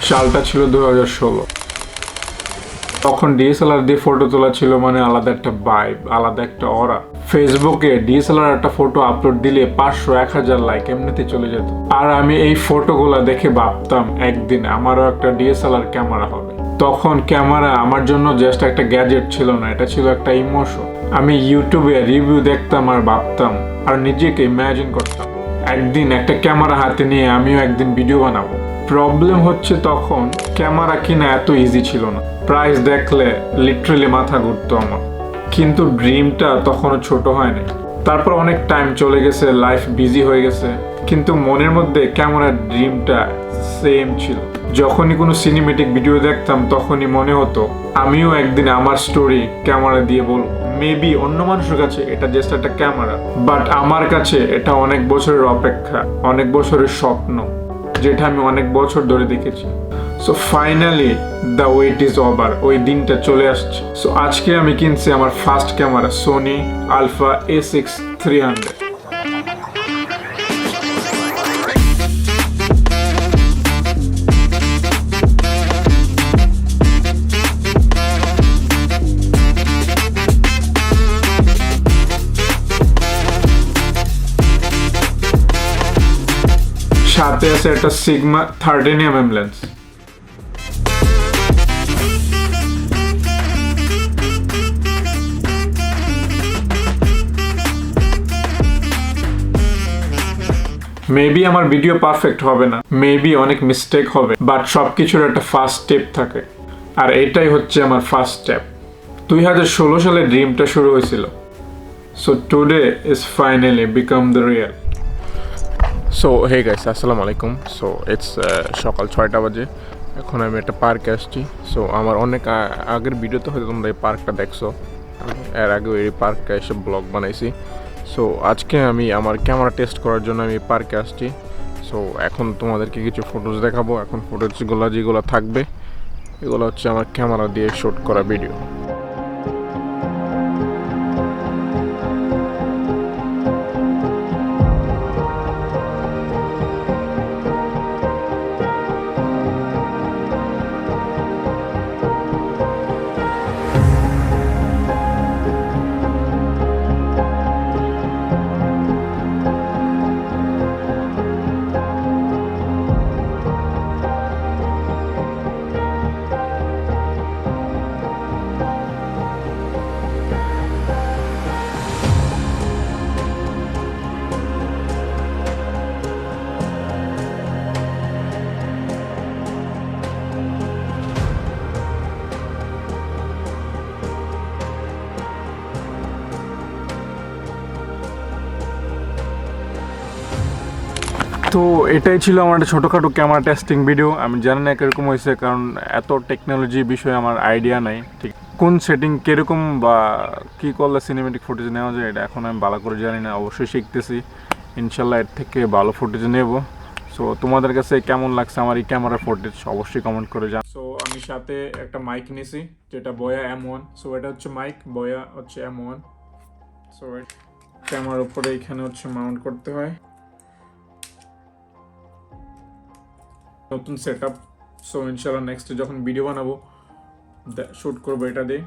সালটা ছিল 2016। তখন ডিএসএলআর দিয়ে ফটো তোলা ছিল মানে আলাদা একটা ভাইব, আলাদা একটা অরা। ফেসবুকে ডিএসএলআর একটা ফটো আপলোড দিলে 500-1000 লাইক এমনিতে চলে যেত। আর আমি এই ফটোগুলা দেখে ভাবতাম একদিন আমারও একটা ডিএসএলআর ক্যামেরা হবে। তখন ক্যামেরা আমার জন্য জাস্ট একটা গ্যাজেট ছিল না, এটা ছিল একটা ইমোশন। আমি ইউটিউবে রিভিউ দেখতাম আর ভাবতাম আর নিজেকে ইমাজিন করতাম একদিন একটা ক্যামেরা হাতে নিয়ে আমিও একদিন ভিডিও বানাবো। প্রবলেম হচ্ছে তখন ক্যামেরা কিনা এত ইজি ছিল না, প্রাইস দেখলে লিটারালি মাথা ঘুরতো আমার। কিন্তু ড্রিমটা তখনও ছোট হয়নি। তারপর অনেক টাইম চলে গেছে, লাইফ বিজি হয়ে গেছে, কিন্তু মনের মধ্যে ক্যামেরার ড্রিমটা সেম ছিল। যখনই কোনো সিনেমেটিক ভিডিও দেখতাম তখনই মনে হতো আমিও একদিন আমার স্টোরি ক্যামেরা দিয়ে বলবো। মেবি অন্য মানুষের কাছে এটা জাস্ট একটা ক্যামেরা, বাট আমার কাছে এটা অনেক বছরের অপেক্ষা, অনেক বছরের স্বপ্ন, যেটা আমি অনেক বছর ধরে দেখেছি। So finally the wait is over, ওই দিনটা চলে আসছে। সো আজকে আমি কিনছি আমার first camera, Sony alpha A6-300। সাথে আছে একটা সিগমা 13mm লেন্স। মেবি আমার ভিডিও পারফেক্ট হবে না, মেবি অনেক মিস্টেক হবে, বাট সবকিছুর একটা ফার্স্ট স্টেপ থাকে, আর এটাই হচ্ছে আমার ফার্স্ট স্টেপ। 2016 সালে ড্রিমটা শুরু হয়েছিল। So today is finally become the real. So hey guys, আসসালামু আলাইকুম। সো ইটস সকাল 6টা বাজে। এখন আমি একটা পার্কে আসছি। সো আমার অনেক আগের ভিডিওতে হয়তো তোমরা এই পার্কটা দেখছো, এর আগে এই পার্কটা এসে ব্লগ বানাইছি। সো আজকে আমি আমার ক্যামেরা টেস্ট করার জন্য আমি পার্কে আসছি। সো এখন তোমাদেরকে কিছু ফটোজ দেখাবো। এখন ফটোজগুলো যেগুলো থাকবে এগুলো হচ্ছে আমার ক্যামেরা দিয়ে শ্যুট করা ভিডিও। তো এটাই ছিল আমার একটা ছোটোখাটো ক্যামেরা টেস্টিং ভিডিও। আমি জানি না কীরকম হয়েছে, কারণ এত টেকনোলজি বিষয়ে আমার আইডিয়া নাই, ঠিক কোন সেটিং কীরকম বা কী করলে সিনেমেটিক ফুটেজ নেওয়া যায় এটা এখন আমি ভালো করে জানি না। অবশ্যই শিখতেছি, ইনশাল্লাহ এর থেকে ভালো ফুটেজ নেব। সো তোমাদের কাছে কেমন লাগছে আমার এই ক্যামেরার ফুটেজ অবশ্যই কমেন্ট করে জান। সো আমি সাথে একটা মাইক নিয়েছি, যেটা বয়া M1। সো এটা হচ্ছে মাইক, বয়া হচ্ছে M1। সো ক্যামেরার উপরে এখানে হচ্ছে মাউন্ট করতে হয়, নতুন সেট আপ। সো ইনশাল্লাহ নেক্সট যখন ভিডিও বানাবো শ্যুট করবো এটা দিয়ে।